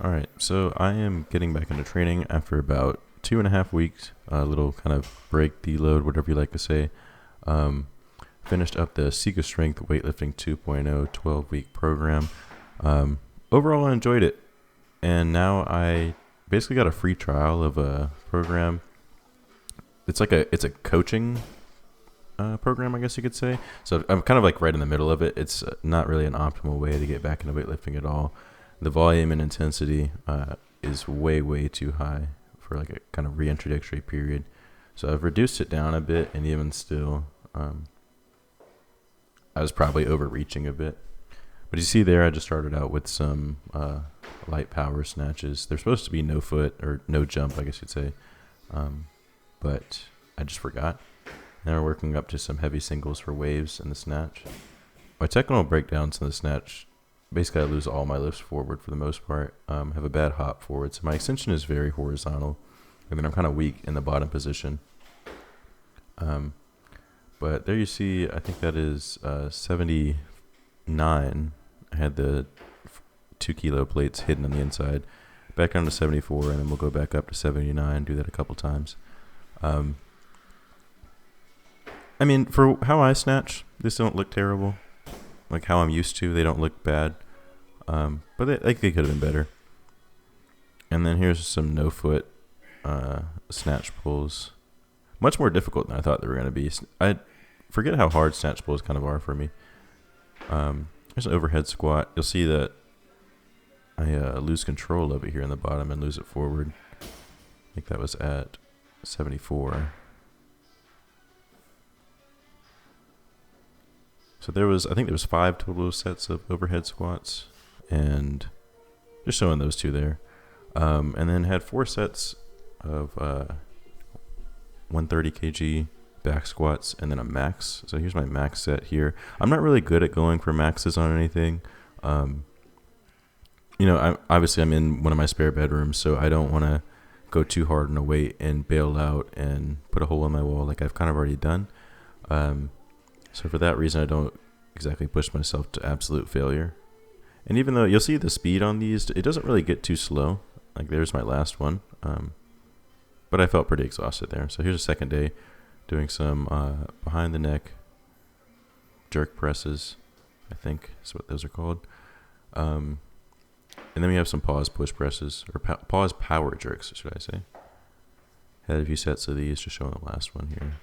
All right, so I am getting back into training after about 2.5 weeks. A little kind of break, deload, whatever you like to say. Um, Finished up the Sika Strength Weightlifting 2.0 12-week program. Um, Overall, I enjoyed it, and now I basically got a free trial of a program. It's a coaching program, I guess you could say. So I'm kind of like right in the middle of it. It's not really an optimal way to get back into weightlifting at all. The volume and intensity is way too high for like a kind of reintroductory period. So I've reduced it down a bit, and even still, I was probably overreaching a bit. But you see there, I just started out with some light power snatches. They're supposed to be no foot or no jump, I guess you'd say. But I just forgot. Now we're working up to some heavy singles for waves in the snatch. My technical breakdowns in the snatch, basically I lose all my lifts forward for the most part. Have a bad hop forward, so my extension is very horizontal. And then I'm kind of weak in the bottom position. But there you see, I think that is 79. I had the 2 kilo plates hidden on the inside. Back down to 74, and then we'll go back up to 79, do that a couple times. I mean, for how I snatch, this don't look terrible. Like how I'm used to, they don't look bad. But they could have been better. And then here's some no foot snatch pulls. Much more difficult than I thought they were going to be. I forget how hard snatch pulls kind of are for me. There's an overhead squat. You'll see that I lose control of it here in the bottom and lose it forward. I think that was at 74. So I think there was 5 total sets of overhead squats, and just showing those 2 there. And then had 4 sets of 130 kg back squats, and then a max. So here's my max set here. I'm not really good at going for maxes on anything. I'm in one of my spare bedrooms, so I don't want to go too hard on a weight and bail out and put a hole in my wall like I've kind of already done. So for that reason, I don't exactly push myself to absolute failure. And even though you'll see the speed on these, it doesn't really get too slow. Like there's my last one. But I felt pretty exhausted there. So here's a second day doing some behind the neck jerk presses, I think is what those are called. And then we have some pause push presses, or pause power jerks, should I say. Had a few sets of these, just showing the last one here.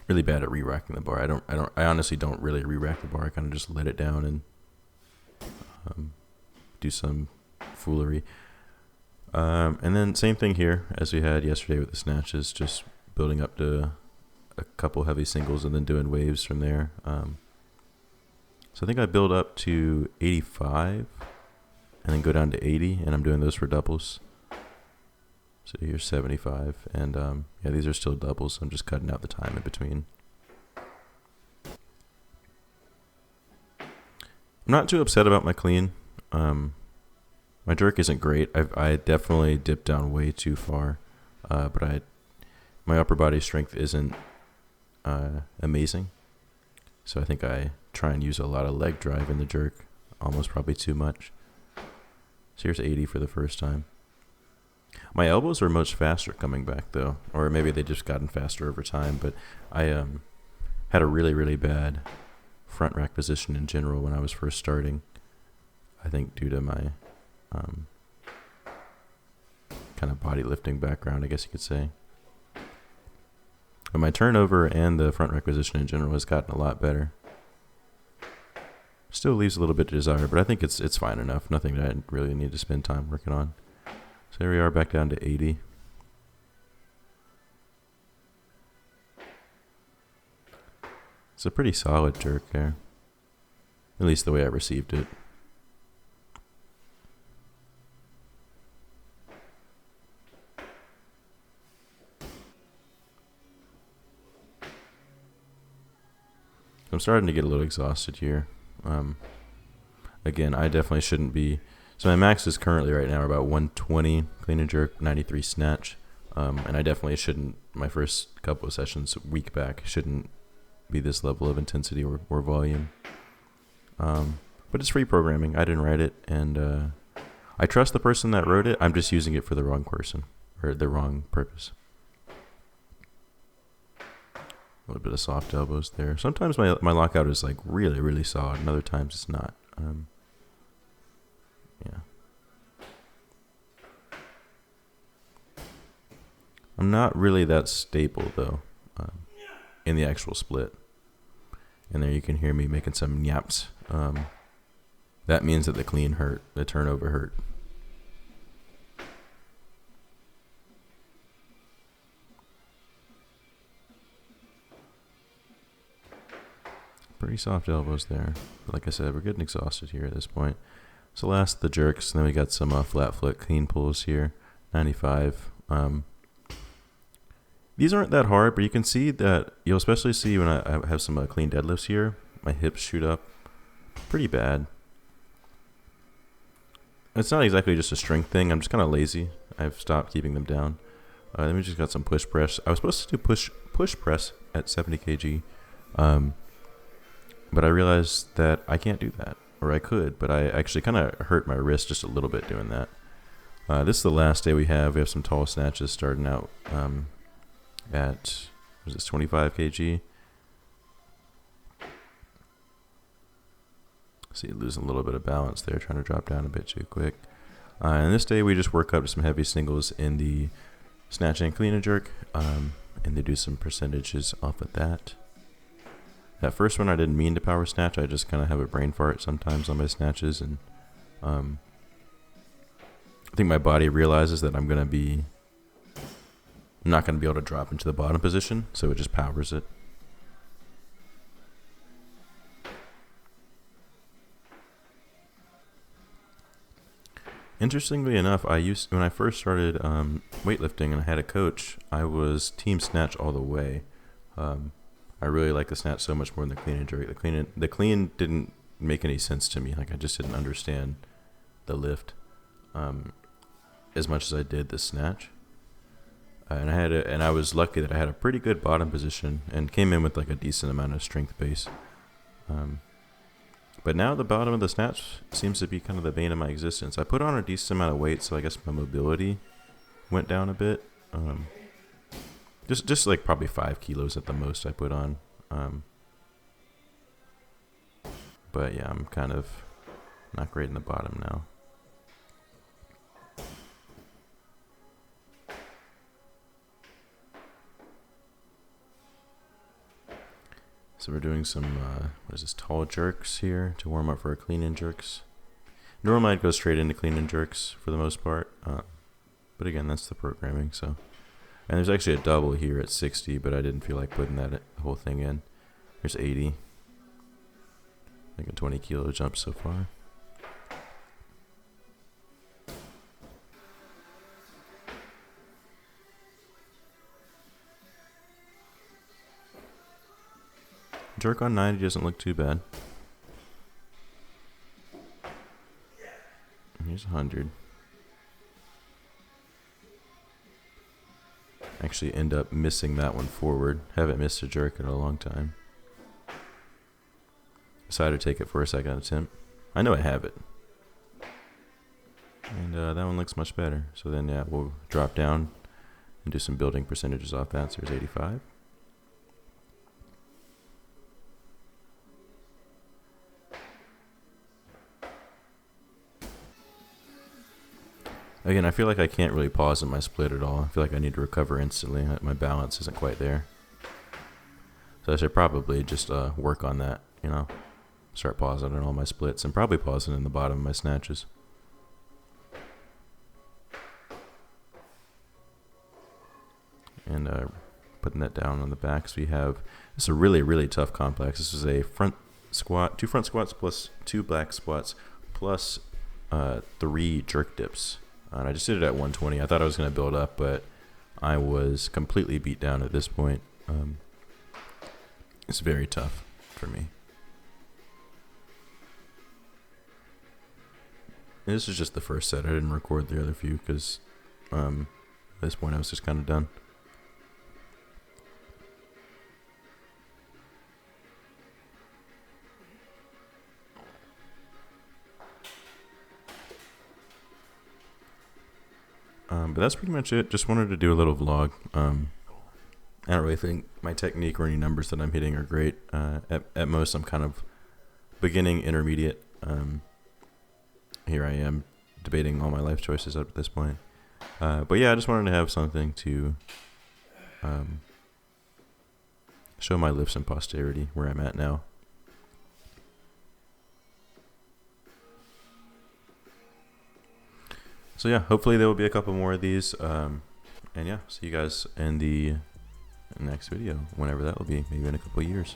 Really bad at re-racking the bar. I honestly don't really re-rack the bar. I kind of just let it down and do some foolery. And then same thing here as we had yesterday with the snatches, just building up to a couple heavy singles and then doing waves from there. So I think I build up to 85 and then go down to 80, and I'm doing those for doubles. So here's 75, and these are still doubles, so I'm just cutting out the time in between. I'm not too upset about my clean. My jerk isn't great. I definitely dipped down way too far, but my upper body strength isn't amazing. So I think I try and use a lot of leg drive in the jerk, almost probably too much. So here's 80 for the first time. My elbows are much faster coming back though, or maybe they just gotten faster over time, but I had a really bad front rack position in general when I was first starting. I think due to my kind of body lifting background, I guess you could say. But my turnover and the front rack position in general has gotten a lot better. Still leaves a little bit to desire, but I think it's fine enough. Nothing that I really need to spend time working on. So here we are back down to 80. It's a pretty solid jerk there. At least the way I received it. I'm starting to get a little exhausted here. Again, I definitely shouldn't be. So my max is currently right now about 120 clean and jerk, 93 snatch. And I definitely shouldn't, my first couple of sessions, week back, shouldn't be this level of intensity or volume. But it's free programming. I didn't write it, and I trust the person that wrote it. I'm just using it for the wrong person or the wrong purpose. A little bit of soft elbows there. Sometimes my lockout is like really, really solid, and other times it's not. Yeah. I'm not really that stable though, in the actual split. And there you can hear me making some yaps. That means that the clean hurt, the turnover hurt. Pretty soft elbows there. But like I said, we're getting exhausted here at this point. So last the jerks, and then we got some flat foot clean pulls here, 95. These aren't that hard, but you can see that, you'll especially see when I have some clean deadlifts here, my hips shoot up pretty bad. It's not exactly just a strength thing, I'm just kind of lazy. I've stopped keeping them down. Then we just got some push press. I was supposed to do push press at 70 kg, but I realized that I can't do that, or I could, but I actually kind of hurt my wrist just a little bit doing that. This is the last day we have. We have some tall snatches starting out at, was this 25 kg? See, losing a little bit of balance there, trying to drop down a bit too quick. And this day we just work up to some heavy singles in the snatch and clean and jerk, and they do some percentages off of that. That first one I didn't mean to power snatch. I just kind of have a brain fart sometimes on my snatches, and I think my body realizes that I'm not going to be able to drop into the bottom position, so it just powers it. Interestingly enough, when I first started weightlifting and I had a coach, I was team snatch all the way. I really like the snatch so much more than the clean and jerk. The clean didn't make any sense to me. Like, I just didn't understand the lift as much as I did the snatch. And I was lucky that I had a pretty good bottom position and came in with like a decent amount of strength base. But now the bottom of the snatch seems to be kind of the bane of my existence. I put on a decent amount of weight, so I guess my mobility went down a bit. Just like probably 5 kilos at the most I put on. But yeah, I'm kind of not great in the bottom now. So we're doing some, tall jerks here to warm up for our clean and jerks. Normally I'd go straight into clean and jerks for the most part. But again, that's the programming, so. And there's actually a double here at 60, but I didn't feel like putting that whole thing in. There's 80. Like a 20 kilo jump so far. Jerk on 90 doesn't look too bad. Here's 100. Actually end up missing that one forward. Haven't missed a jerk in a long time. Decided to take it for a second attempt. I know I have it. And that one looks much better. So then yeah, we'll drop down and do some building percentages off that. So there's 85. Again, I feel like I can't really pause in my split at all. I feel like I need to recover instantly. My balance isn't quite there. So I should probably just work on that, you know. Start pausing in all my splits and probably pausing in the bottom of my snatches. And putting that down on the back. So we have, this is a really, really tough complex. This is a front squat, 2 front squats plus 2 back squats plus 3 jerk dips. And I just did it at 120. I thought I was going to build up, but I was completely beat down at this point. It's very tough for me. And this is just the first set. I didn't record the other few because at this point I was just kind of done. But that's pretty much it. Just wanted to do a little vlog. I don't really think my technique or any numbers that I'm hitting are great. At most, I'm kind of beginning, intermediate. Here I am debating all my life choices up at this point. But yeah, I just wanted to have something to show my lifts and posterity where I'm at now. So yeah, hopefully there will be a couple more of these. And yeah, see you guys in the next video, whenever that will be, maybe in a couple of years.